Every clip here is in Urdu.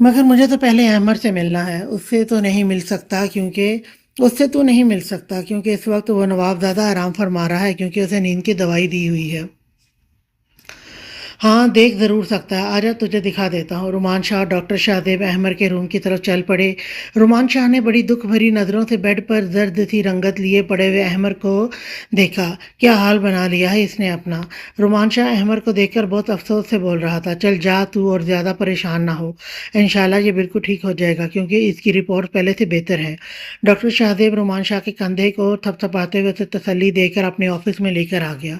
مگر مجھے تو پہلے احمد سے ملنا ہے، اس سے تو نہیں مل سکتا کیونکہ اس وقت وہ نواب زیادہ آرام فرما رہا ہے کیونکہ اسے نیند کی دوائی دی ہوئی ہے۔ ہاں دیکھ ضرور سکتا ہے، آجا تجھے دکھا دیتا ہوں۔ رومان شاہ اور ڈاکٹر شاہزیب احمد کے روم کی طرف چل پڑے۔ رومان شاہ نے بڑی دکھ بھری نظروں سے بیڈ پر زرد سی رنگت لیے پڑے ہوئے احمد کو دیکھا۔ کیا حال بنا لیا ہے اس نے اپنا؟ رومان شاہ احمد کو دیکھ کر بہت افسوس سے بول رہا تھا، چل جا تو اور زیادہ پریشان نہ ہو، انشاءاللہ یہ بالکل ٹھیک ہو جائے گا کیونکہ اس کی رپورٹ پہلے سے بہتر ہے۔ ڈاکٹر شاہزیب رومان شاہ کے کندھے کو تھپتھپاتے ہوئے اسے تسلی دے کر اپنے آفس میں لے کر آ گیا۔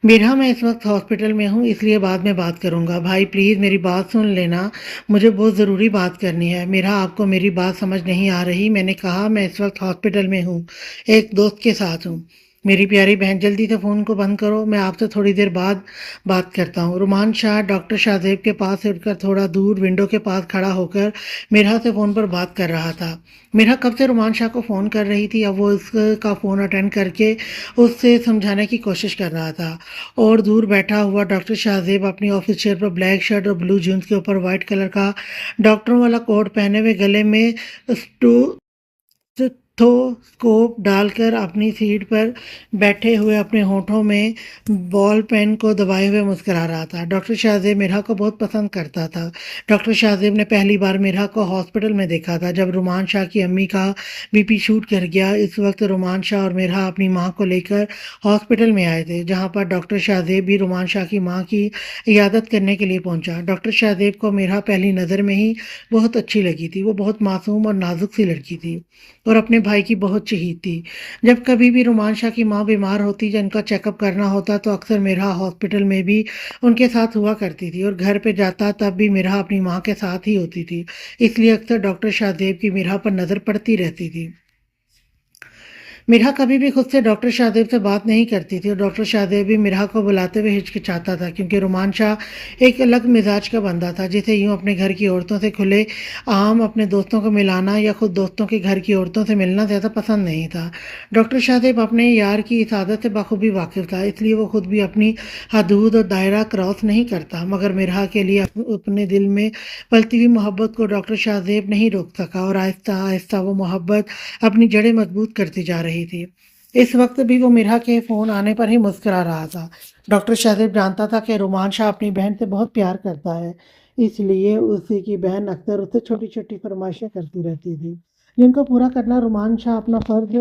میرا میں اس وقت ہاسپٹل میں ہوں اس لیے بعد میں بات کروں گا، بھائی پلیز میری بات سن لینا، مجھے بہت ضروری بات کرنی ہے۔ میرا آپ کو میری بات سمجھ نہیں آ رہی، میں نے کہا میں اس وقت ہاسپٹل میں ہوں، ایک دوست کے ساتھ ہوں۔ میری پیاری بہن جلدی سے فون کو بند کرو، میں آپ سے تھوڑی دیر بعد بات کرتا ہوں۔ رومان شاہ ڈاکٹر شاہزیب کے پاس سے اٹھ کر تھوڑا دور ونڈو کے پاس کھڑا ہو کر میرا سے فون پر بات کر رہا تھا۔ میرا کب سے رومان شاہ کو فون کر رہی تھی، اب وہ اس کا فون اٹینڈ کر کے اس سے سمجھانے کی کوشش کر رہا تھا، اور دور بیٹھا ہوا ڈاکٹر شاہزیب اپنی آفس چیئر پر بلیک شرٹ اور بلو جینس کے اوپر وائٹ کلر کا ڈاکٹروں والا کوٹ پہنے ہوئے گلے میں اسٹیتھوسکوپ ڈال کر اپنی سیٹ پر بیٹھے ہوئے اپنے ہونٹوں میں بال پین کو دبائے ہوئے مسکرا رہا تھا۔ ڈاکٹر شاہزیب میرا کو بہت پسند کرتا تھا۔ ڈاکٹر شاہزیب نے پہلی بار میرا کو ہاسپٹل میں دیکھا تھا جب رومان شاہ کی امی کا بی پی شوٹ کر گیا۔ اس وقت رومان شاہ اور میرا اپنی ماں کو لے کر ہاسپٹل میں آئے تھے، جہاں پر ڈاکٹر شاہزیب بھی رومان شاہ کی ماں کی عیادت کرنے کے لیے پہنچا۔ ڈاکٹر شاہزیب کو میرا پہلی نظر میں ہی بہت اچھی لگی تھی۔ وہ بہت معصوم اور نازک سی لڑکی تھی اور اپنے بھائی کی بہت چہیت تھی۔ جب کبھی بھی رومان شاہ کی ماں بیمار ہوتی یا ان کا چیک اپ کرنا ہوتا تو اکثر میرا ہاسپٹل میں بھی ان کے ساتھ ہوا کرتی تھی، اور گھر پہ جاتا تب بھی میرا اپنی ماں کے ساتھ ہی ہوتی تھی، اس لیے اکثر ڈاکٹر شاہزیب کی میرا پر نظر پڑتی رہتی تھی۔ میرا کبھی بھی خود سے ڈاکٹر شاہزیب سے بات نہیں کرتی تھی، اور ڈاکٹر شاہزیب بھی میرا کو بلاتے ہوئے ہچکچاتا تھا کیونکہ رومان شاہ ایک الگ مزاج کا بندہ تھا، جسے یوں اپنے گھر کی عورتوں سے کھلے عام اپنے دوستوں کو ملانا یا خود دوستوں کے گھر کی عورتوں سے ملنا زیادہ پسند نہیں تھا۔ ڈاکٹر شاہزیب اپنے یار کی اس عادت سے بخوبی واقف تھا، اس لیے وہ خود بھی اپنی حدود اور دائرہ کراس نہیں کرتا، مگر میرا کے لیے اپنے دل میں پلتی ہوئی محبت کو ڈاکٹر شاہزیب نہیں روک سکا، اور آہستہ آہستہ وہ محبت اپنی جڑیں مضبوط کرتی جا رہی تھی۔ اس وقت بھی وہ میرا کے فون آنے پر ہی مسکرا رہا تھا۔ ڈاکٹر شاہزیب جانتا تھا کہ رومان شاہ اپنی بہن سے بہت پیار کرتا ہے، اس لیے اسی کی بہن اکثر اسے چھوٹی چھوٹی فرمائشیں کرتی رہتی تھی جن کو پورا کرنا رومان شاہ اپنا فرض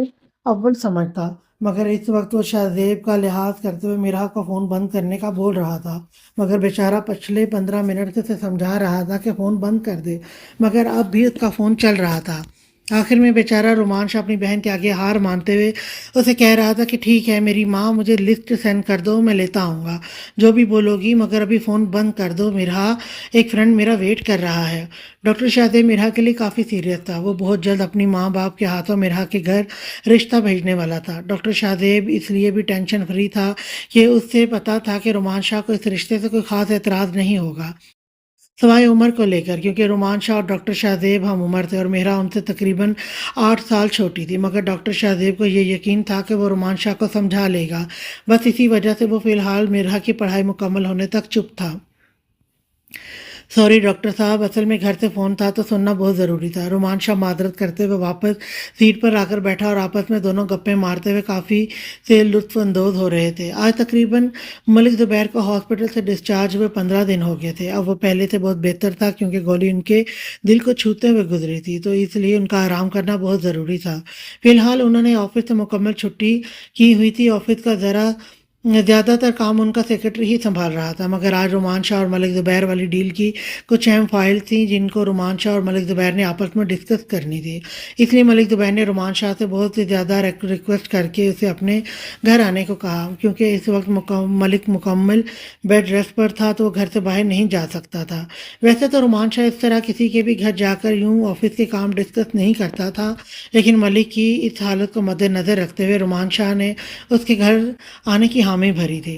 اول سمجھتا، مگر اس وقت وہ شاہزیب کا لحاظ کرتے ہوئے میرا کو فون بند کرنے کا بول رہا تھا، مگر بیچارہ پچھلے 15 منٹ سے اسے سمجھا رہا تھا کہ فون بند کر دے، مگر اب بھی اس کا فون چل رہا تھا۔ آخر میں بیچارہ رومان شاہ اپنی بہن کے آگے ہار مانتے ہوئے اسے کہہ رہا تھا کہ ٹھیک ہے میری ماں، مجھے لسٹ سینڈ کر دو، میں لیتا آؤں گا جو بھی بولو گی، مگر ابھی فون بند کر دو، میرا ایک فرینڈ میرا ویٹ کر رہا ہے۔ ڈاکٹر شاہزیب میرا کے لیے کافی سیریس تھا، وہ بہت جلد اپنی ماں باپ کے ہاتھوں میرا کے گھر رشتہ بھیجنے والا تھا۔ ڈاکٹر شاہزیب اس لیے بھی ٹینشن فری تھا کہ اس سے پتا تھا کہ رومان شاہ کو اس رشتے سے کوئی خاص اعتراض نہیں ہوگا، سوائے عمر کو لے کر، کیونکہ رومان شاہ اور ڈاکٹر شاہزیب ہم عمر تھے اور میرا ان سے تقریباً 8 سال چھوٹی تھی، مگر ڈاکٹر شاہزیب کو یہ یقین تھا کہ وہ رومان شاہ کو سمجھا لے گا، بس اسی وجہ سے وہ فی الحال میرا کی پڑھائی مکمل ہونے تک چپ تھا۔ سوری ڈاکٹر صاحب، اصل میں گھر سے فون تھا تو سننا بہت ضروری تھا۔ رومان شاہ معذرت کرتے ہوئے واپس سیٹ پر آ کر بیٹھا اور آپس میں دونوں گپیں مارتے ہوئے کافی سے لطف اندوز ہو رہے تھے۔ آج تقریباً ملک زبیر کو ہاسپٹل سے ڈسچارج ہوئے 15 دن ہو گئے تھے۔ اب وہ پہلے سے بہت بہتر تھا کیونکہ گولی ان کے دل کو چھوتے ہوئے گزری تھی، تو اس لیے ان کا آرام کرنا بہت ضروری تھا۔ فی الحال انہوں نے آفس سے مکمل چھٹی کی ہوئی تھی۔ آفس کا زیادہ تر کام ان کا سیکرٹری ہی سنبھال رہا تھا، مگر آج رومان شاہ اور ملک زبیر والی ڈیل کی کچھ اہم فائل تھیں جن کو رومان شاہ اور ملک زبیر نے آپس میں ڈسکس کرنی تھی، اس لیے ملک زبیر نے رومان شاہ سے بہت زیادہ ریکویسٹ کر کے اسے اپنے گھر آنے کو کہا، کیونکہ اس وقت ملک مکمل بیڈ ریسٹ پر تھا تو وہ گھر سے باہر نہیں جا سکتا تھا۔ ویسے تو رومان شاہ اس طرح کسی کے بھی گھر جا کر یوں آفس کے کام ڈسکس نہیں کرتا تھا، لیکن ملک کی اس حالت کو مد نظر رکھتے ہوئے رومان شاہ نے اس کے گھر آنے کی حامی بھری تھی۔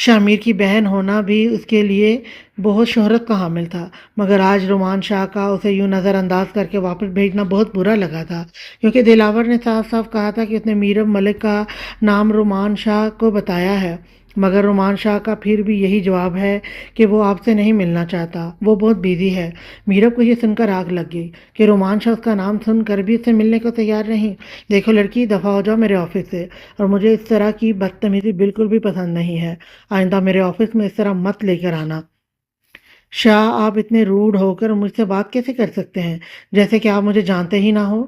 شامیر کی بہن ہونا بھی اس کے لیے بہت شہرت کا حامل تھا، مگر آج رومان شاہ کا اسے یوں نظر انداز کر کے واپس بھیجنا بہت برا لگا تھا، کیونکہ دلاور نے صاف صاف کہا تھا کہ اس نے میرب ملک کا نام رومان شاہ کو بتایا ہے، مگر رومان شاہ کا پھر بھی یہی جواب ہے کہ وہ آپ سے نہیں ملنا چاہتا، وہ بہت بیزی ہے۔ میرب کو یہ سن کر آگ لگ گئی کہ رومان شاہ اس کا نام سن کر بھی اس سے ملنے کو تیار نہیں۔ دیکھو لڑکی، دفعہ ہو جاؤ میرے آفس سے، اور مجھے اس طرح کی بدتمیزی بالکل بھی پسند نہیں ہے۔ آئندہ میرے آفس میں اس طرح مت لے کر آنا۔ شاہ، آپ اتنے روڈ ہو کر مجھ سے بات کیسے کر سکتے ہیں جیسے کہ آپ مجھے جانتے ہی نہ ہو؟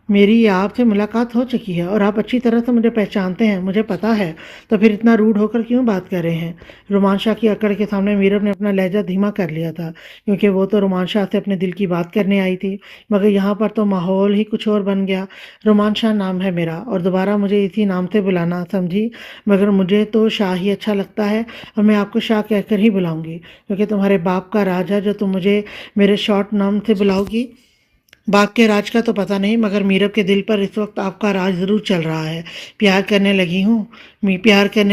میری آپ سے ملاقات ہو چکی ہے اور آپ اچھی طرح سے مجھے پہچانتے ہیں، مجھے پتا ہے، تو پھر اتنا روڈ ہو کر کیوں بات کر رہے ہیں؟ رومان شاہ کی اکڑ کے سامنے میرب نے اپنا لہجہ دھیما کر لیا تھا، کیونکہ وہ تو رومان شاہ سے اپنے دل کی بات کرنے آئی تھی، مگر یہاں پر تو ماحول ہی کچھ اور بن گیا۔ رومان شاہ نام ہے میرا، اور دوبارہ مجھے اسی نام سے بلانا، سمجھی؟ مگر مجھے تو شاہ ہی اچھا لگتا ہے، اور میں آپ کو شاہ کہہ کر ہی بلاؤں گی، کیونکہ تمہارے باپ کا راج ہے جو تم مجھے میرے شارٹ نام سے بلاؤ گی۔ باپ کے راج کا تو پتہ نہیں، مگر میرب کے دل پر اس وقت آپ کا راج ضرور چل رہا ہے۔ پیار کرنے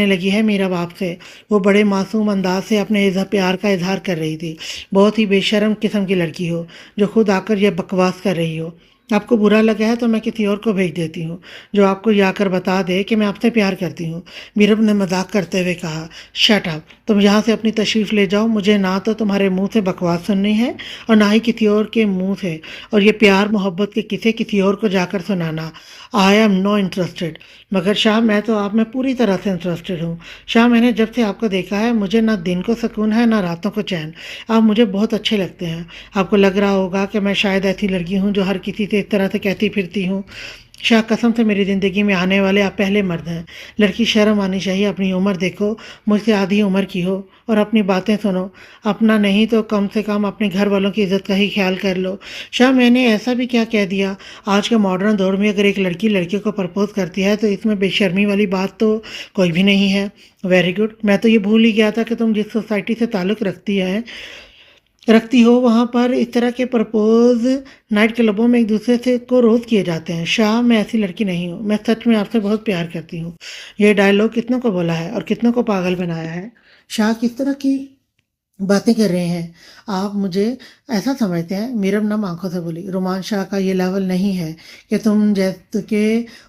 لگی ہے میرب آپ سے۔ وہ بڑے معصوم انداز سے اپنے پیار کا اظہار کر رہی تھی۔ بہت ہی بے شرم قسم کی لڑکی ہو جو خود آ کر یہ بکواس کر رہی ہو۔ آپ کو برا لگا ہے تو میں کسی اور کو بھیج دیتی ہوں جو آپ کو یہ آ کر بتا دے کہ میں آپ سے پیار کرتی ہوں۔ میرب نے مذاق کرتے ہوئے کہا، شٹ اپ، تم یہاں سے اپنی تشریف لے جاؤ، مجھے نہ تو تمہارے منہ سے بکواس سننی ہے اور نہ ہی کسی اور کے منہ سے، اور یہ پیار محبت کے قصے کسی اور کو جا کر سنانا۔ I am no interested. مگر شاہ، میں تو آپ میں پوری طرح سے انٹرسٹڈ ہوں۔ شاہ، میں نے جب سے آپ کو دیکھا ہے مجھے نہ دن کو سکون ہے نہ راتوں کو چین۔ آپ مجھے بہت اچھے لگتے ہیں۔ آپ کو لگ رہا ہوگا کہ میں شاید ایسی لڑکی ہوں جو ہر کسی سے اس طرح سے کہتی پھرتی ہوں۔ شاہ، قسم سے میری زندگی میں آنے والے آپ پہلے مرد ہیں۔ لڑکی، شرم آنی چاہیے، اپنی عمر دیکھو، مجھ سے آدھی عمر کی ہو، اور اپنی باتیں سنو، اپنا نہیں تو کم سے کم اپنے گھر والوں کی عزت کا ہی خیال کر لو۔ شاہ، میں نے ایسا بھی کیا کہہ دیا؟ آج کے ماڈرن دور میں اگر ایک لڑکی لڑکے کو پرپوز کرتی ہے تو اس میں بے شرمی والی بات تو کوئی بھی نہیں ہے۔ ویری گڈ، میں تو یہ بھول ہی گیا تھا کہ تم جس سوسائٹی سے تعلق رکھتی ہو وہاں پر اس طرح کے پرپوز نائٹ کلبوں میں ایک دوسرے سے کو روز کیے جاتے ہیں۔ شاہ، میں ایسی لڑکی نہیں ہوں، میں سچ میں آپ سے بہت پیار کرتی ہوں۔ یہ ڈائلاگ کتنوں کو بولا ہے اور کتنوں کو پاگل بنایا ہے؟ شاہ کس طرح کی باتیں کر رہے ہیں آپ؟ مجھے ایسا سمجھتے ہیں؟ میرب نم آنکھوں سے بولی، رومان شاہ کا یہ لیول نہیں ہے کہ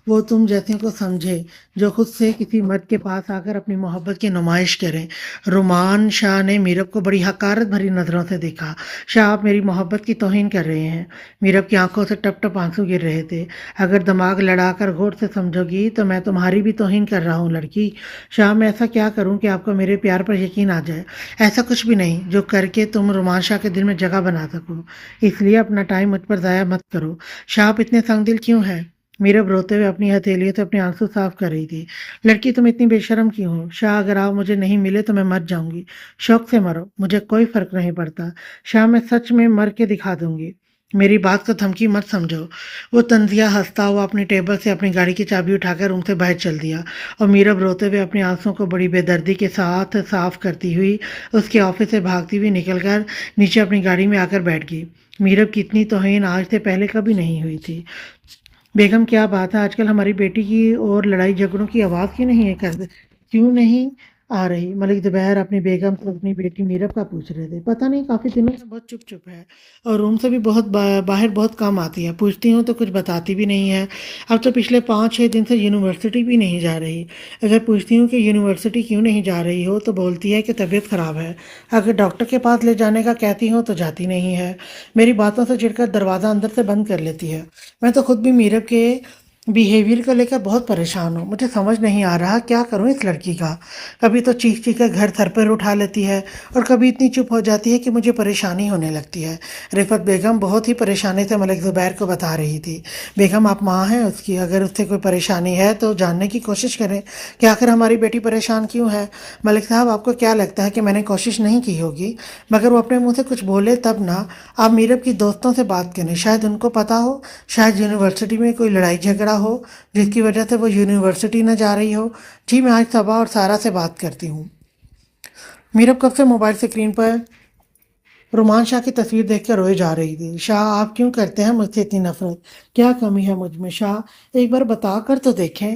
وہ تم جیسے کو سمجھے جو خود سے کسی مرد کے پاس آ کر اپنی محبت کی نمائش کریں۔ رومان شاہ نے میرب کو بڑی حقارت بھری نظروں سے دیکھا۔ شاہ، آپ میری محبت کی توہین کر رہے ہیں۔ میرب کی آنکھوں سے ٹپ ٹپ آنسو گر رہے تھے۔ اگر دماغ لڑا کر غور سے سمجھو گی تو میں تمہاری بھی توہین کر رہا ہوں لڑکی۔ شاہ، میں ایسا کیا کروں کہ آپ کو میرے پیار پر یقین آ جائے؟ ایسا کچھ بھی نہیں جو کر کے تم رومان شاہ کے دل میں جگہ بنا سکو، اس لیے اپنا ٹائم مجھ پر ضائع مت کرو۔ شاہ، آپ اتنے تنگ دل کیوں ہیں؟ میرب روتے ہوئے اپنی ہتھیلیوں سے اپنے آنسو صاف کر رہی تھی۔ لڑکی، تم اتنی بے شرم کیوں ہو؟ شاہ، اگر آپ مجھے نہیں ملے تو میں مر جاؤں گی، شوق سے مرو، مجھے کوئی فرق نہیں پڑتا۔ شاہ، میں سچ میں مر کے دکھا دوں گی، میری بات کو دھمکی مت سمجھو۔ وہ طنزیہ ہنستا ہوا اپنی ٹیبل سے اپنی گاڑی کی چابی اٹھا کر روم سے باہر چل دیا، اور میرب روتے ہوئے اپنے آنسوں کو بڑی بے دردی کے ساتھ صاف کرتی ہوئی اس کے آفس سے بھاگتی ہوئی نکل کر نیچے اپنی گاڑی میں آ کر بیٹھ گئی۔ میرب کی اتنی توہین آج سے پہلے کبھی نہیں ہوئی تھی۔ بیگم، کیا بات ہے، آج کل ہماری بیٹی کی اور لڑائی جھگڑوں کی آواز کیوں نہیں آ رہی؟ ملک زبیر اپنی بیگم سے اپنی بیٹی میرب کا پوچھ رہے تھے۔ پتہ نہیں، کافی دنوں سے بہت چپ چپ ہے، اور روم سے بھی بہت باہر بہت کم آتی ہے، پوچھتی ہوں تو کچھ بتاتی بھی نہیں ہے۔ اب تو پچھلے 5-6 دن سے یونیورسٹی بھی نہیں جا رہی۔ اگر پوچھتی ہوں کہ یونیورسٹی کیوں نہیں جا رہی ہو تو بولتی ہے کہ طبیعت خراب ہے۔ اگر ڈاکٹر کے پاس لے جانے کا کہتی ہوں تو جاتی نہیں ہے، میری باتوں سے چڑ کر دروازہ اندر سے بند کر لیتی ہے۔ میں تو خود بھی میرب کے بیہیویئر کو لے کر بہت پریشان ہوں، مجھے سمجھ نہیں آ رہا کیا کروں اس لڑکی کا۔ کبھی تو چیخ چیخ کر گھر سر پر اٹھا لیتی ہے، اور کبھی اتنی چپ ہو جاتی ہے کہ مجھے پریشانی ہونے لگتی ہے۔ رفعت بیگم بہت ہی پریشانی سے ملک زبیر کو بتا رہی تھی۔ بیگم، آپ ماں ہیں اس کی، اگر اس سے کوئی پریشانی ہے تو جاننے کی کوشش کریں کہ آخر ہماری بیٹی پریشان کیوں ہے۔ ملک صاحب، آپ کو کیا لگتا ہے کہ میں نے کوشش نہیں کی ہوگی؟ مگر وہ اپنے منہ سے کچھ بولے تب نا۔ آپ میرب کی دوستوں سے بات کریں، شاید ان کو پتا ہو، شاید یونیورسٹی میں کوئی لڑائی جھگڑا ہو جس کی وجہ سے وہ یونیورسٹی نہ جا رہی ہو۔ جی، میں آج صبا اور سارا سے بات کرتی ہوں۔ میرب کب سے موبائل اسکرین پر رومان شاہ کی تصویر دیکھ کر روئے جا رہی تھی۔ شاہ، آپ کیوں کرتے ہیں مجھ سے اتنی نفرت؟ کیا کمی ہے مجھ میں؟ شاہ، ایک بار بتا کر تو دیکھیں۔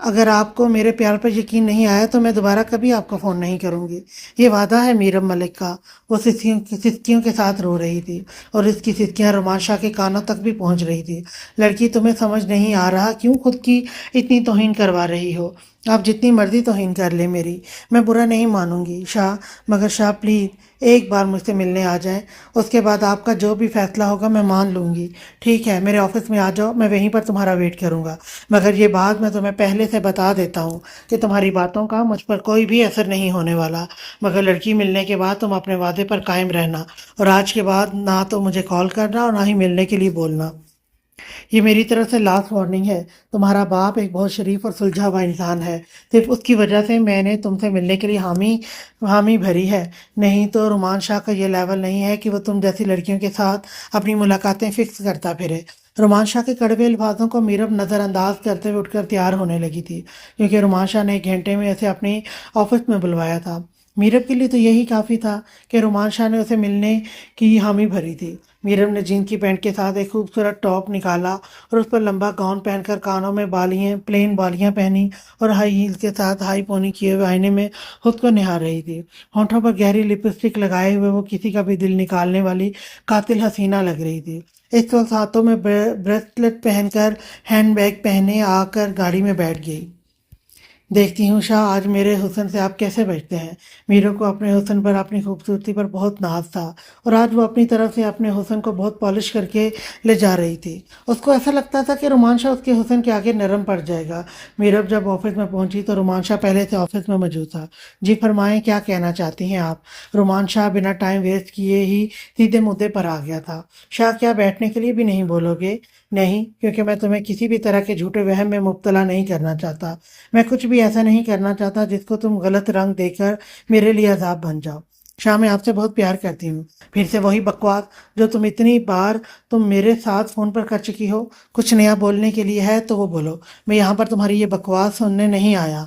اگر آپ کو میرے پیار پر یقین نہیں آیا تو میں دوبارہ کبھی آپ کو فون نہیں کروں گی، یہ وعدہ ہے میرم ملک کا۔ وہ سسکیوں کے ساتھ رو رہی تھی اور اس کی سسکیاں رومان شاہ کے کانوں تک بھی پہنچ رہی تھی۔ لڑکی، تمہیں سمجھ نہیں آ رہا کیوں خود کی اتنی توہین کروا رہی ہو؟ آپ جتنی مرضی توہین کر لیں میری، میں برا نہیں مانوں گی شاہ، مگر شاہ پلیز ایک بار مجھ سے ملنے آ جائیں، اس کے بعد آپ کا جو بھی فیصلہ ہوگا میں مان لوں گی۔ ٹھیک ہے، میرے آفس میں آ جاؤ، میں وہیں پر تمہارا ویٹ کروں گا، مگر یہ بات میں تمہیں پہلے سے بتا دیتا ہوں کہ تمہاری باتوں کا مجھ پر کوئی بھی اثر نہیں ہونے والا، مگر لڑکی ملنے کے بعد تم اپنے وعدے پر قائم رہنا، اور آج کے بعد نہ تو مجھے کال کرنا اور نہ ہی ملنے کے لیے بولنا۔ یہ میری طرف سے لاسٹ وارننگ ہے۔ تمہارا باپ ایک بہت شریف اور سلجھا ہوا انسان ہے، صرف اس کی وجہ سے میں نے تم سے ملنے کے لیے حامی بھری ہے، نہیں تو رومان شاہ کا یہ لیول نہیں ہے کہ وہ تم جیسی لڑکیوں کے ساتھ اپنی ملاقاتیں فکس کرتا پھرے۔ رومان شاہ کے کڑوے الفاظوں کو میرب نظر انداز کرتے ہوئے اٹھ کر تیار ہونے لگی تھی، کیونکہ رومان شاہ نے 1 گھنٹے میں اسے اپنی آفس میں بلوایا تھا۔ میرب کے لیے تو یہی کافی تھا کہ رومان شاہ نے اسے ملنے کی حامی بھری تھی۔ میرب نے جین کی پینٹ کے ساتھ ایک خوبصورت ٹاپ نکالا اور اس پر لمبا گاؤن پہن کر کانوں میں پلین بالیاں پہنی اور ہائی ہیل کے ساتھ ہائی پونی کیے ہوئے آئینے میں خود کو نہار رہی تھی۔ ہونٹوں پر گہری لپسٹک لگائے ہوئے وہ کسی کا بھی دل نکالنے والی قاتل حسینہ لگ رہی تھی۔ اس وقت ہاتھوں میں بریسلٹ پہن کر ہینڈ بیگ پہنے آ کر گاڑی میں بیٹھ گئی۔ دیکھتی ہوں شاہ آج میرے حسن سے آپ کیسے بچتے ہیں۔ میرو کو اپنے حسن پر، اپنی خوبصورتی پر بہت ناز تھا، اور آج وہ اپنی طرف سے اپنے حسن کو بہت پالش کر کے لے جا رہی تھی۔ اس کو ایسا لگتا تھا کہ رومان شاہ اس کے حسن کے آگے نرم پڑ جائے گا۔ میرب جب آفس میں پہنچی تو رومان شاہ پہلے سے آفس میں موجود تھا۔ جی فرمائیں، کیا کہنا چاہتی ہیں آپ؟ رومان شاہ بنا ٹائم ویسٹ کیے ہی سیدھے مدعے پر آ گیا تھا۔ شاہ، کیا بیٹھنے کے لیے بھی نہیں بولو گے؟ نہیں، کیونکہ میں تمہیں کسی بھی طرح کے جھوٹے وہم میں مبتلا نہیں کرنا چاہتا۔ میں کچھ بھی ایسا نہیں کرنا چاہتا جس کو تم غلط رنگ دے کر میرے لیے عذاب بن جاؤ۔ شاہ، میں آپ سے بہت پیار کرتی ہوں۔ پھر سے وہی بکواس جو اتنی بار تم میرے ساتھ فون پر کر چکی ہو۔ کچھ نیا بولنے کے لیے ہے تو وہ بولو، میں یہاں پر تمہاری یہ بکواس سننے نہیں آیا۔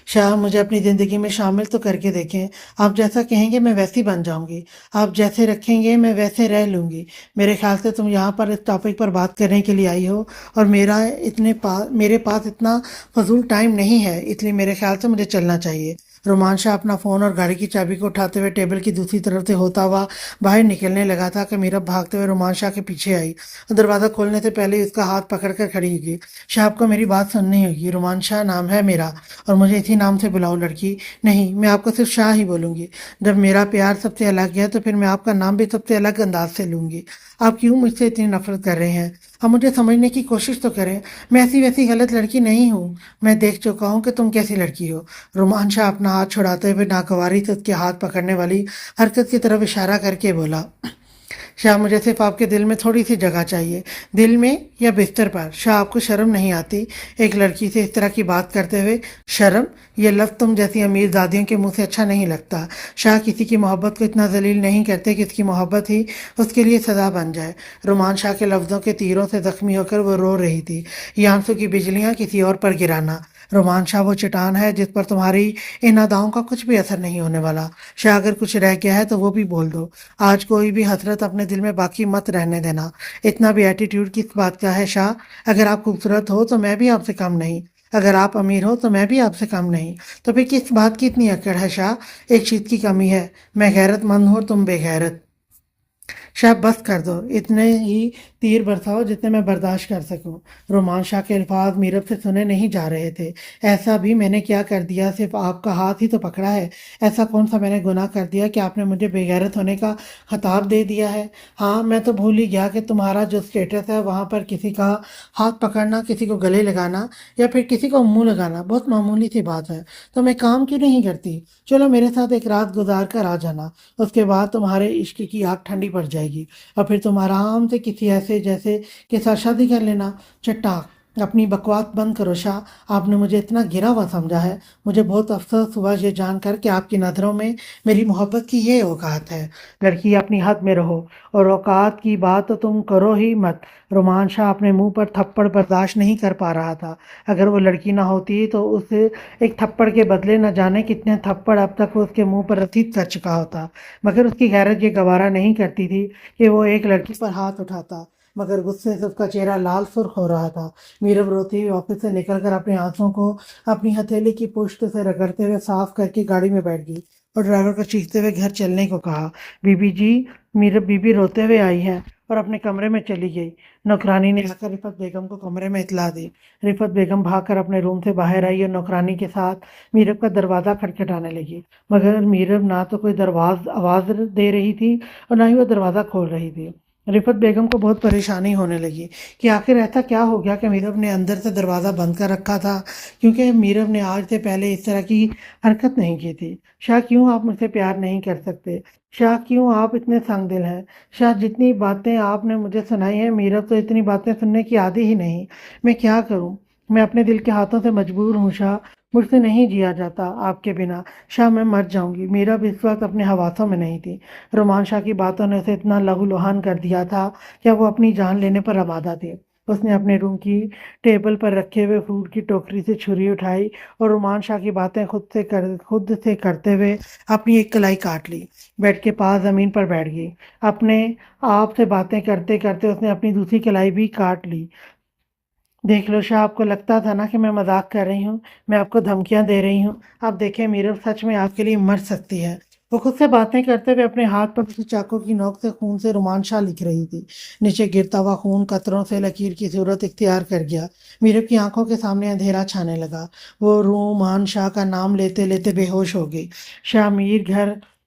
شاہ، مجھے اپنی زندگی میں شامل تو کر کے دیکھیں، آپ جیسا کہیں گے میں ویسی بن جاؤں گی، آپ جیسے رکھیں گے میں ویسے رہ لوں گی۔ میرے خیال سے تم یہاں پر اس ٹاپک پر بات کرنے کے لیے آئی ہو، اور میرے پاس اتنا فضول ٹائم نہیں ہے، اس لیے میرے خیال سے مجھے چلنا چاہیے۔ رومان شاہ اپنا فون اور گاڑی کی چابی کو اٹھاتے ہوئے ٹیبل کی دوسری طرف سے ہوتا ہوا باہر نکلنے لگا تھا کہ میرا بھاگتے ہوئے رومان شاہ کے پیچھے آئی اور دروازہ کھولنے سے پہلے اس کا ہاتھ پکڑ کر کھڑی ہوگی۔ شاہ، آپ کو میری بات سننی ہوگی، رومان شاہ نام ہے میرا، اور مجھے اسی نام سے بلاؤ لڑکی۔ نہیں، میں آپ کو صرف شاہ ہی بولوں گی۔ جب میرا پیار سب سے الگ ہے تو پھر میں آپ کا نام بھی سب سے الگ انداز سے لوں گی۔ آپ کیوں مجھ سے اتنی نفرت کر رہے ہیں؟ آپ مجھے سمجھنے کی کوشش تو کریں، میں ایسی ویسی غلط لڑکی نہیں ہوں، میں دیکھ چکا ہوں کہ تم کیسی لڑکی ہو۔ رومان شاہ اپنا ہاتھ چھڑاتے ہوئے ناگواری سے اس کے ہاتھ پکڑنے والی حرکت کی طرف اشارہ کر کے بولا، شاہ، مجھے صرف آپ کے دل میں تھوڑی سی جگہ چاہیے، دل میں یا بستر پر۔ شاہ، آپ کو شرم نہیں آتی ایک لڑکی سے اس طرح کی بات کرتے ہوئے؟ شرم، یہ لفظ تم جیسی امیر زادیوں کے منہ سے اچھا نہیں لگتا۔ شاہ، کسی کی محبت کو اتنا ذلیل نہیں کرتے کہ اس کی محبت ہی اس کے لیے سزا بن جائے۔ رومان شاہ کے لفظوں کے تیروں سے زخمی ہو کر وہ رو رہی تھی، یہ آنسو کی بجلیاں کسی اور پر گرانا۔ رومان شاہ وہ چٹان ہے جس پر تمہاری ان اداؤں کا کچھ بھی اثر نہیں ہونے والا۔ شاہ، اگر کچھ رہ گیا ہے تو وہ بھی بول دو، آج کوئی بھی حسرت اپنے دل میں باقی مت رہنے دینا۔ اتنا بھی ایٹیٹیوڈ کس بات کا ہے شاہ؟ اگر آپ خوبصورت ہو تو میں بھی آپ سے کم نہیں، اگر آپ امیر ہو تو میں بھی آپ سے کم نہیں، تو پھر کس بات کی اتنی اکڑ ہے شاہ؟ ایک چیز کی کمی ہے، میں غیرت مند ہوں اور تم بے غیرت۔ شاہ، بس کر دو، اتنے ہی تیر برساؤ جتنے میں برداشت کر سکوں۔ رومان شاہ کے الفاظ میرب سے سنے نہیں جا رہے تھے۔ ایسا بھی میں نے کیا کر دیا؟ صرف آپ کا ہاتھ ہی تو پکڑا ہے، ایسا کون سا میں نے گناہ کر دیا کہ آپ نے مجھے بے غیرت ہونے کا خطاب دے دیا ہے؟ ہاں، میں تو بھول ہی گیا کہ تمہارا جو اسٹیٹس ہے وہاں پر کسی کا ہاتھ پکڑنا، کسی کو گلے لگانا یا پھر کسی کو منہ لگانا بہت معمولی سی بات ہے۔ تو میں کام کیوں نہیں کرتی؟ چلو میرے ساتھ ایک رات گزار کر آ جانا، اس کے بعد تمہارے عشق کی آگ ٹھنڈی پڑ جائے گی، اور پھر تم آرام سے کسی ایسے جیسے کے ساتھ شادی کر لینا۔ چٹاک، اپنی بکواس بند کرو شاہ، آپ نے مجھے اتنا گرا ہوا سمجھا ہے۔ مجھے بہت افسوس ہوا یہ جان کر کہ آپ کی نظروں میں میری محبت کی یہ اوقات ہے۔ لڑکی، اپنی حد میں رہو، اور اوقات کی بات تو تم کرو ہی مت۔ رومان شاہ اپنے منہ پر تھپڑ برداشت نہیں کر پا رہا تھا۔ اگر وہ لڑکی نہ ہوتی تو اس ایک تھپڑ کے بدلے نہ جانے کتنے تھپڑ اب تک وہ اس کے منہ پر رسید کر چکا ہوتا، مگر اس کی غیرت یہ گوارا نہیں کرتی تھی کہ وہ ایک لڑکی پر ہاتھ اٹھاتا۔ مگر غصے سے اس کا چہرہ لال سرخ ہو رہا تھا۔ میرب روتی ہوئی آفس سے نکل کر اپنے آنسوں کو اپنی ہتھیلی کی پشت سے رگڑتے ہوئے صاف کر کے گاڑی میں بیٹھ گئی اور ڈرائیور کو چیختے ہوئے گھر چلنے کو کہا۔ بی بی جی، میرب بی بی روتے ہوئے آئی ہے اور اپنے کمرے میں چلی گئی۔ نوکرانی نے آ کر رفت بیگم کو کمرے میں اطلاع دی۔ رفت بیگم بھاگ کر اپنے روم سے باہر آئی اور نوکرانی کے ساتھ میرب کا دروازہ کھٹکھٹانے لگی، مگر میرب نہ تو کوئی آواز دے رہی تھی اور نہ ہی وہ دروازہ کھول رہی تھی۔ رفت بیگم کو بہت پریشانی ہونے لگی کہ آخر ایسا کیا ہو گیا کہ میرب نے اندر سے دروازہ بند کر رکھا تھا، کیونکہ میرب نے آج سے پہلے اس طرح کی حرکت نہیں کی تھی۔ شاہ کیوں آپ مجھ سے پیار نہیں کر سکتے؟ شاہ کیوں آپ اتنے سنگ دل ہیں؟ شاہ جتنی باتیں آپ نے مجھے سنائی ہیں، میرب تو اتنی باتیں سننے کی عادی ہی نہیں۔ میں کیا کروں؟ میں اپنے دل کے ہاتھوں سے مجبور ہوں شاہ، مجھ سے نہیں جیا جاتا آپ کے بنا۔ شاہ میں مر جاؤں گی۔ میرب اس وقت اپنے حواسوں میں نہیں تھی۔ رومان شاہ کی باتوں نے اسے اتنا لہو لہان کر دیا تھا کہ وہ اپنی جان لینے پر آمادہ تھی۔ اس نے اپنے روم کی ٹیبل پر رکھے ہوئے فروٹ کی ٹوکری سے چھری اٹھائی اور رومان شاہ کی باتیں خود سے کرتے ہوئے اپنی ایک کلائی کاٹ لی۔ بیڈ کے پاس زمین پر بیٹھ گئی۔ اپنے آپ سے باتیں کرتے کرتے اس نے اپنی دوسری کلائی بھی کاٹ لی۔ دیکھ لو شاہ، آپ کو لگتا تھا نا کہ میں مذاق کر رہی ہوں، میں آپ کو دھمکیاں دے رہی ہوں۔ اب دیکھیں میرب سچ میں آپ کے لیے مر سکتی ہے۔ وہ خود سے باتیں کرتے ہوئے اپنے ہاتھ پر کسی چاقو کی نوک سے خون سے رومان شاہ لکھ رہی تھی۔ نیچے گرتا ہوا خون قطروں سے لکیر کی صورت اختیار کر گیا۔ میرب کی آنکھوں کے سامنے اندھیرا چھانے لگا۔ وہ رومان شاہ کا نام لیتے لیتے بے ہوش ہو گئی۔ شاہ میر،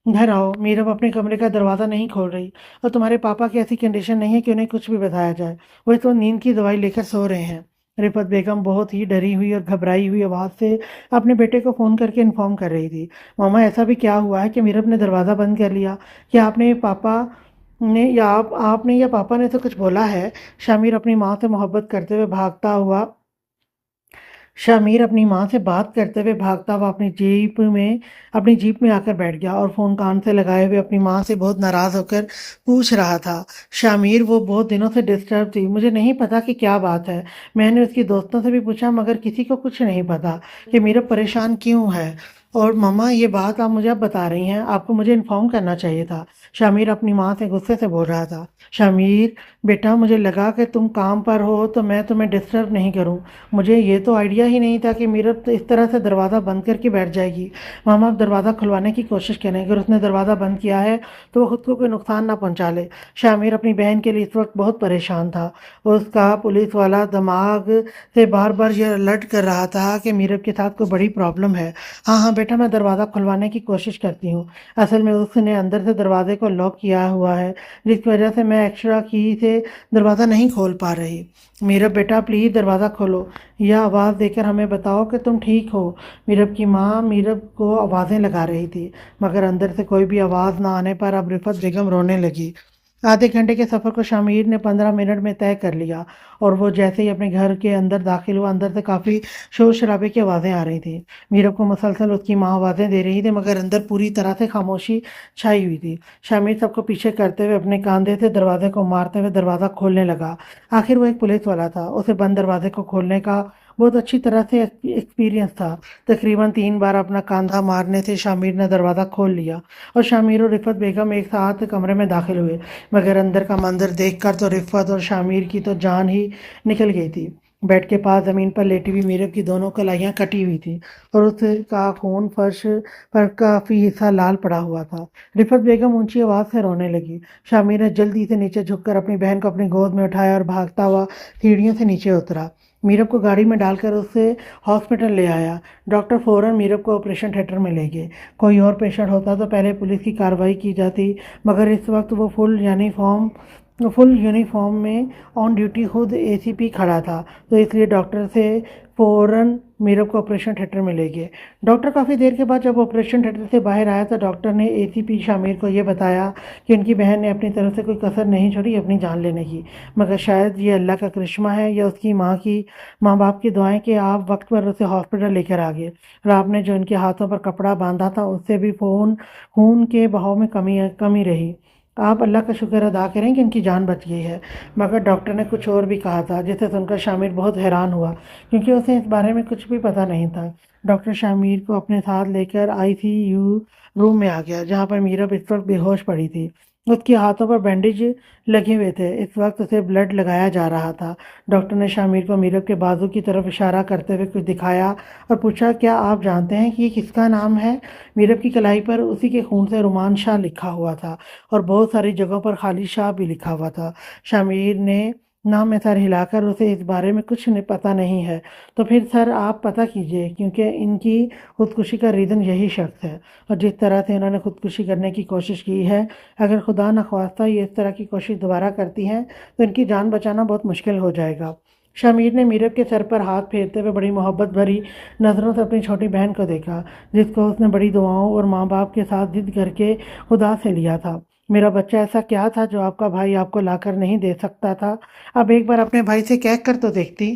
گھر آؤ۔ میرب اپنے کمرے کا دروازہ نہیں کھول رہی اور تمہارے پاپا کی ایسی کنڈیشن نہیں ہے کہ انہیں کچھ بھی بتایا جائے۔ وہ تو نیند کی دوائی لے کر سو رہے ہیں۔ رفت بیگم بہت ہی ڈری ہوئی اور گھبرائی ہوئی آواز سے اپنے بیٹے کو فون کر کے انفارم کر رہی تھی۔ ماما، ایسا بھی کیا ہوا ہے کہ میرب نے دروازہ بند کر لیا؟ کیا آپ نے یا پاپا نے تو کچھ بولا ہے؟ شامیر اپنی ماں سے محبت کرتے ہوئے بھاگتا ہوا شامیر اپنی ماں سے بات کرتے ہوئے بھاگتا ہوا اپنی جیپ میں آ کر بیٹھ گیا اور فون کان سے لگائے ہوئے اپنی ماں سے بہت ناراض ہو کر پوچھ رہا تھا۔ شامیر، وہ بہت دنوں سے ڈسٹرب تھی، مجھے نہیں پتا کہ کیا بات ہے۔ میں نے اس کی دوستوں سے بھی پوچھا مگر کسی کو کچھ نہیں پتا کہ میرا پریشان کیوں ہے۔ اور ماما، یہ بات آپ مجھے اب بتا رہی ہیں، آپ کو مجھے انفارم کرنا چاہیے تھا۔ شامیر اپنی ماں سے غصے سے بول رہا تھا۔ شامیر بیٹا، مجھے لگا کہ تم کام پر ہو تو میں تمہیں ڈسٹرب نہیں کروں۔ مجھے یہ تو آئیڈیا ہی نہیں تھا کہ میرب اس طرح سے دروازہ بند کر کے بیٹھ جائے گی۔ ماما، اب دروازہ کھلوانے کی کوشش کریں، اگر اس نے دروازہ بند کیا ہے تو وہ خود کو کوئی نقصان نہ پہنچا لے۔ شامیر اپنی بہن کے لیے اس وقت بہت پریشان تھا۔ اس کا پولیس والا دماغ سے بار بار یہ الرٹ کر رہا تھا کہ میرب کے ساتھ کوئی بڑی پرابلم ہے۔ ہاں ہاں بیٹا، میں دروازہ کھلوانے کی کوشش کرتی ہوں۔ اصل میں اس نے اندر سے دروازے کو لاک کیا ہوا ہے، جس کی وجہ سے میں ایکسٹرا کی سے دروازہ نہیں کھول پا رہی۔ میرب بیٹا، پلیز دروازہ کھولو یا آواز دے کر ہمیں بتاؤ کہ تم ٹھیک ہو۔ میرب کی ماں میرب کو آوازیں لگا رہی تھی، مگر اندر سے کوئی بھی آواز نہ آنے پر اب رفت بیگم رونے لگی۔ آدھے گھنٹے کے سفر کو شامیر نے 15 منٹ میں طے کر لیا اور وہ جیسے ہی اپنے گھر کے اندر داخل ہوا، اندر سے کافی شور شرابے کی آوازیں آ رہی تھیں۔ میرب کو مسلسل اس کی ماں آوازیں دے رہی تھی، مگر اندر پوری طرح سے خاموشی چھائی ہوئی تھی۔ شامیر سب کو پیچھے کرتے ہوئے اپنے کاندھے سے دروازے کو مارتے ہوئے دروازہ کھولنے لگا۔ آخر وہ ایک پولیس والا تھا، اسے بند دروازے کو کھولنے کا بہت اچھی طرح سے ایکسپیرینس تھا۔ تقریباً 3 بار اپنا کاندھا مارنے سے شامیر نے دروازہ کھول لیا اور شامیر اور رفت بیگم ایک ساتھ کمرے میں داخل ہوئے، مگر اندر کا منظر دیکھ کر تو رفت اور شامیر کی تو جان ہی نکل گئی تھی۔ بیڈ کے پاس زمین پر لیٹی ہوئی میرب کی دونوں کلائیاں کٹی ہوئی تھیں اور اس کا خون فرش پر کافی حصہ لال پڑا ہوا تھا۔ رفت بیگم اونچی آواز سے رونے لگی۔ شامیر نے جلدی سے نیچے جھک کر اپنی بہن کو اپنی گود میں اٹھایا اور بھاگتا ہوا سیڑھیوں سے نیچے اترا۔ میرب کو گاڑی میں ڈال کر اسے ہاسپٹل لے آیا۔ ڈاکٹر فوراً میرب کو آپریشن تھیٹر میں لے گئے۔ کوئی اور پیشنٹ ہوتا تو پہلے پولیس کی کارروائی کی جاتی، مگر اس وقت وہ فل یونیفارم میں آن ڈیوٹی خود اے سی پی کھڑا تھا، تو اس لیے ڈاکٹر سے فوراً میرب کو آپریشن تھیٹر میں لے گئے۔ ڈاکٹر کافی دیر کے بعد جب آپریشن تھیٹر سے باہر آیا تو ڈاکٹر نے اے سی پی شامیر کو یہ بتایا کہ ان کی بہن نے اپنی طرف سے کوئی کسر نہیں چھوڑی اپنی جان لینے کی، مگر شاید یہ اللہ کا کرشمہ ہے یا اس کی ماں باپ کی دعائیں کہ آپ وقت پر اسے ہاسپٹل لے کر آ گئے اور آپ نے جو ان کے ہاتھوں پر کپڑا باندھا تھا اس سے بھی خون کے بہاؤ میں کمی رہی۔ آپ اللہ کا شکر ادا کریں کہ ان کی جان بچ گئی ہے۔ مگر ڈاکٹر نے کچھ اور بھی کہا تھا جسے سن کر شامیر بہت حیران ہوا، کیونکہ اسے اس بارے میں کچھ بھی پتہ نہیں تھا۔ ڈاکٹر شامیر کو اپنے ساتھ لے کر ICU روم میں آ گیا، جہاں پر میرب اس وقت بے ہوش پڑی تھی۔ اس کے ہاتھوں پر بینڈیج لگے ہوئے تھے۔ اس وقت اسے بلڈ لگایا جا رہا تھا۔ ڈاکٹر نے شامیر کو میرب کے بازو کی طرف اشارہ کرتے ہوئے کچھ دکھایا اور پوچھا، کیا آپ جانتے ہیں کہ یہ کس کا نام ہے؟ میرب کی کلائی پر اسی کے خون سے رومان شاہ لکھا ہوا تھا اور بہت ساری جگہوں پر خالد شاہ بھی لکھا ہوا تھا۔ شامیر نے نام میں سر ہلا کر، اسے اس بارے میں کچھ پتہ نہیں ہے؟ تو پھر سر آپ پتہ کیجئے، کیونکہ ان کی خودکشی کا ریزن یہی شخص ہے، اور جس طرح سے انہوں نے خودکشی کرنے کی کوشش کی ہے، اگر خدا نخواستہ یہ اس طرح کی کوشش دوبارہ کرتی ہیں تو ان کی جان بچانا بہت مشکل ہو جائے گا۔ شامیر نے میرب کے سر پر ہاتھ پھیرتے ہوئے بڑی محبت بھری نظروں سے اپنی چھوٹی بہن کو دیکھا، جس کو اس نے بڑی دعاؤں اور ماں باپ کے ساتھ ضد کر کے خدا سے لیا تھا۔ میرا بچہ ایسا کیا تھا جو آپ کا بھائی آپ کو لا کر نہیں دے سکتا تھا؟ اب ایک بار اپنے بھائی سے کہہ کر تو دیکھتی۔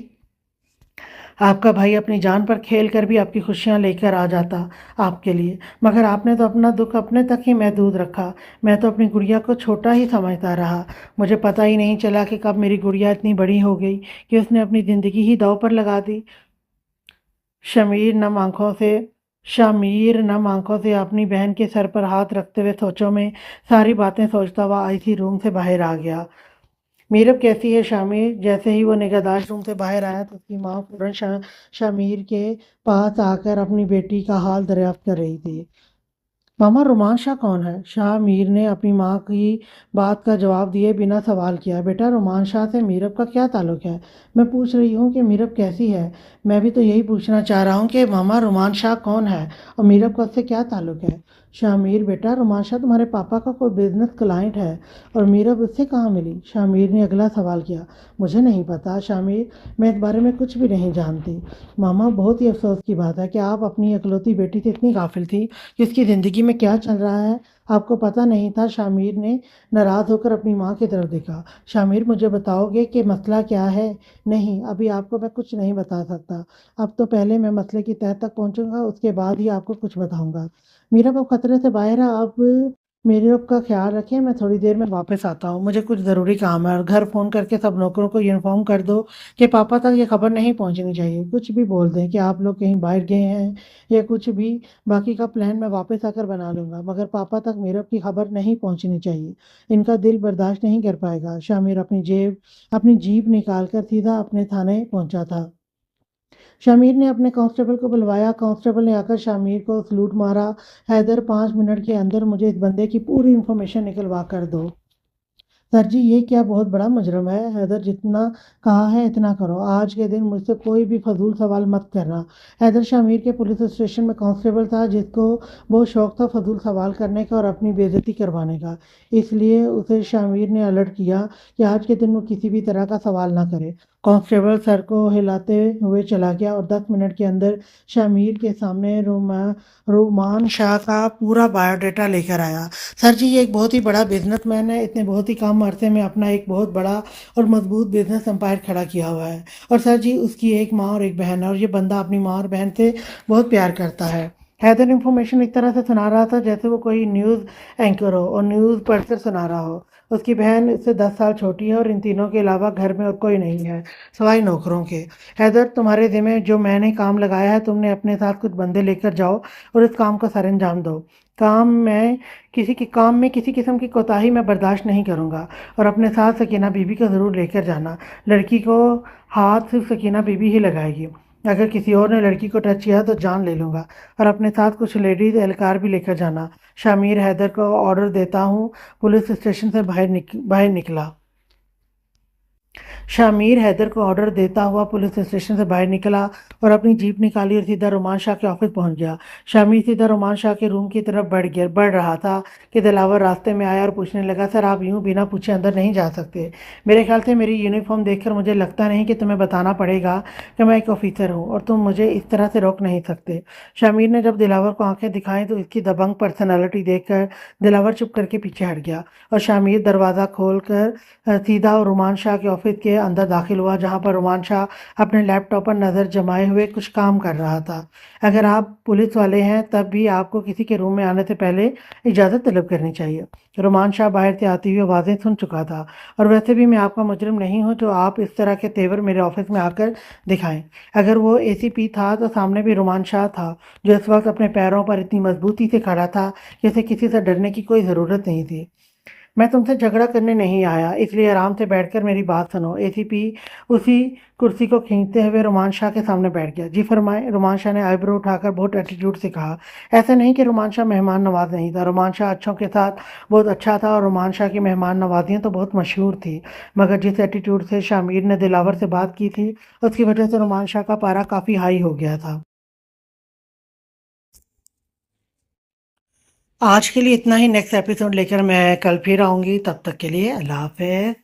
آپ کا بھائی اپنی جان پر کھیل کر بھی آپ کی خوشیاں لے کر آ جاتا آپ کے لیے، مگر آپ نے تو اپنا دکھ اپنے تک ہی محدود رکھا۔ میں تو اپنی گڑیا کو چھوٹا ہی سمجھتا رہا، مجھے پتہ ہی نہیں چلا کہ کب میری گڑیا اتنی بڑی ہو گئی کہ اس نے اپنی زندگی ہی داؤ پر لگا دی۔ شمیر نم آنکھوں سے اپنی بہن کے سر پر ہاتھ رکھتے ہوئے سوچوں میں ساری باتیں سوچتا ہوا آئی سی روم سے باہر آ گیا۔ میرب کیسی ہے شامیر؟ جیسے ہی وہ نگہداشت روم سے باہر آیا تو اس کی ماں فوراً شامیر کے پاس آ کر اپنی بیٹی کا حال دریافت کر رہی تھی۔ ماما، رومان شاہ کون ہے؟ شامیر نے اپنی ماں کی بات کا جواب دیے بنا سوال کیا۔ بیٹا، رومان شاہ سے میرب کا کیا تعلق ہے؟ میں پوچھ رہی ہوں کہ میرب کیسی ہے۔ میں بھی تو یہی پوچھنا چاہ رہا ہوں کہ ماما، رومان شاہ کون ہے اور میرب کا اس سے کیا تعلق ہے؟ شامیر، بیٹا، رومان شاہ تمہارے پاپا کا کوئی بزنس کلائنٹ ہے اور میرب اس سے کہاں ملی؟ شامیر نے اگلا سوال کیا۔ مجھے نہیں پتا شامیر، میں اس بارے میں کچھ بھی نہیں جانتی۔ ماما، بہت ہی افسوس کی بات ہے کہ آپ اپنی اکلوتی بیٹی سے اتنی غافل تھی کہ اس کی زندگی میں کیا چل رہا ہے آپ کو پتہ نہیں تھا۔ شامیر نے ناراض ہو کر اپنی ماں کی طرف دیکھا۔ شامیر، مجھے بتاؤ گے کہ مسئلہ کیا ہے؟ نہیں، ابھی آپ کو میں کچھ نہیں بتا سکتا۔ اب تو پہلے میں مسئلے کی تہہ تک پہنچوں گا، اس کے بعد ہی آپ کو کچھ بتاؤں گا۔ میرا اب خطرے سے باہر ہے، اب میرے رب کا خیال رکھیں، میں تھوڑی دیر میں واپس آتا ہوں، مجھے کچھ ضروری کام ہے، اور گھر فون کر کے سب نوکروں کو انفارم کر دو کہ پاپا تک یہ خبر نہیں پہنچنی چاہیے، کچھ بھی بول دیں کہ آپ لوگ کہیں باہر گئے ہیں یا کچھ بھی، باقی کا پلان میں واپس آ کر بنا لوں گا، مگر پاپا تک میرب کی خبر نہیں پہنچنی چاہیے، ان کا دل برداشت نہیں کر پائے گا۔ شامیر اپنی جیب نکال کر سیدھا اپنے تھانے پہنچا تھا۔ شامیر نے اپنے کانسٹیبل کو بلوایا۔ کانسٹیبل نے آ کر شامیر کو سلوٹ مارا۔ حیدر، 5 منٹ کے اندر مجھے اس بندے کی پوری انفارمیشن نکلوا کر دو۔ سر جی، یہ کیا بہت بڑا مجرم ہے؟ حیدر، جتنا کہا ہے اتنا کرو، آج کے دن مجھ سے کوئی بھی فضول سوال مت کرنا۔ حیدر شامیر کے پولیس اسٹیشن میں کانسٹیبل تھا جس کو بہت شوق تھا فضول سوال کرنے کا اور اپنی بے عزتی کروانے کا، اس لیے اسے شامیر نے الرٹ کیا کہ آج کے دن وہ کسی بھی طرح کا سوال نہ کرے۔ کانسٹیبل سر کو ہلاتے ہوئے چلا گیا اور 10 منٹ کے اندر شامیر کے سامنے رومان شاہ کا پورا بایو ڈیٹا لے کر آیا۔ سر جی، یہ ایک بہت ہی بڑا بزنس مین ہے، اتنے بہت ہی کم عرصے میں اپنا ایک بہت بڑا اور مضبوط بزنس امپائر کھڑا کیا ہوا ہے، اور سر جی اس کی ایک ماں اور ایک بہن ہے، اور یہ بندہ اپنی ماں اور بہن سے بہت پیار کرتا ہے۔ حیدر انفارمیشن اس طرح سے سنا رہا تھا جیسے وہ کوئی نیوز اینکر ہو اور نیوز پڑھ کر سنا رہا ہو۔ اس کی بہن اس سے 10 سال چھوٹی ہے اور ان تینوں کے علاوہ گھر میں اور کوئی نہیں ہے سوائے نوکروں کے۔ حیدر، تمہارے ذمہ جو میں نے کام لگایا ہے، تم نے اپنے ساتھ کچھ بندے لے کر جاؤ اور اس کام کو سر انجام دو۔ کام میں کسی قسم کی کوتاہی میں برداشت نہیں کروں گا، اور اپنے ساتھ سکینہ بی بی کو ضرور لے کر جانا۔ لڑکی کو ہاتھ صرف سکینہ بی بی ہی لگائے گی، اگر کسی اور نے لڑکی کو ٹچ کیا تو جان لے لوں گا، اور اپنے ساتھ کچھ لیڈیز اہلکار بھی لے کر جانا۔ شامیر حیدر کو آرڈر دیتا ہوں پولیس اسٹیشن سے باہر نکلا۔ شامیر حیدر کو آرڈر دیتا ہوا پولیس اسٹیشن سے باہر نکلا اور اپنی جیپ نکالی اور سیدھا رومان شاہ کے آفس پہنچ گیا۔ شامیر سیدھا رومان شاہ کے روم کی طرف بڑھ رہا تھا کہ دلاور راستے میں آیا اور پوچھنے لگا، سر آپ یوں بنا پوچھے اندر نہیں جا سکتے؟ میرے خیال سے میری یونیفارم دیکھ کر مجھے لگتا نہیں کہ تمہیں بتانا پڑے گا کہ میں ایک آفیسر ہوں اور تم مجھے اس طرح سے روک نہیں سکتے۔ شامیر نے جب دلاور کو آنکھیں دکھائیں تو اس کی دبنگ پرسنالٹی دیکھ کر دلاور چپ کر کے پیچھے ہٹ گیا، اور شامیر دروازہ کھول کر سیدھا رومان شاہ کے آفس کے اندر داخل ہوا، جہاں پر رومان شاہ اپنے لیپ ٹاپ پر نظر جمائے ہوئے کچھ کام کر رہا تھا۔ اگر آپ پولیس والے ہیں تب بھی آپ کو کسی کے روم میں آنے سے پہلے اجازت طلب کرنی چاہیے۔ رومان شاہ باہر سے آتی ہوئی آوازیں سن چکا تھا، اور ویسے بھی میں آپ کا مجرم نہیں ہوں جو آپ اس طرح کے تیور میرے آفس میں آ کر دکھائیں۔ اگر وہ اے سی پی تھا تو سامنے بھی رومان شاہ تھا جو اس وقت اپنے پیروں پر اتنی مضبوطی سے کھڑا تھا کہ اسے کسی سے ڈرنے کی کوئی ضرورت نہیں تھی۔ میں تم سے جھگڑا کرنے نہیں آیا، اس لیے آرام سے بیٹھ کر میری بات سنو۔ اے سی پی اسی کرسی کو کھینچتے ہوئے رومان شاہ کے سامنے بیٹھ گیا۔ جی فرمائیں، رومان شاہ نے آئی برو اٹھا کر بہت ایٹیٹیوڈ سے کہا۔ ایسا نہیں کہ رومان شاہ مہمان نواز نہیں تھا، رومان شاہ اچھوں کے ساتھ بہت اچھا تھا، اور رومان شاہ کی مہمان نوازیاں تو بہت مشہور تھی، مگر جس ایٹیٹیوڈ سے شامیر نے دلاور سے بات کی تھی اس کی وجہ سے رومان شاہ کا پارا کافی ہائی ہو گیا تھا۔ آج کے لیے اتنا ہی، نیکسٹ ایپیسوڈ لے کر میں کل پھر آؤں گی، تب تک کے لیے اللہ حافظ۔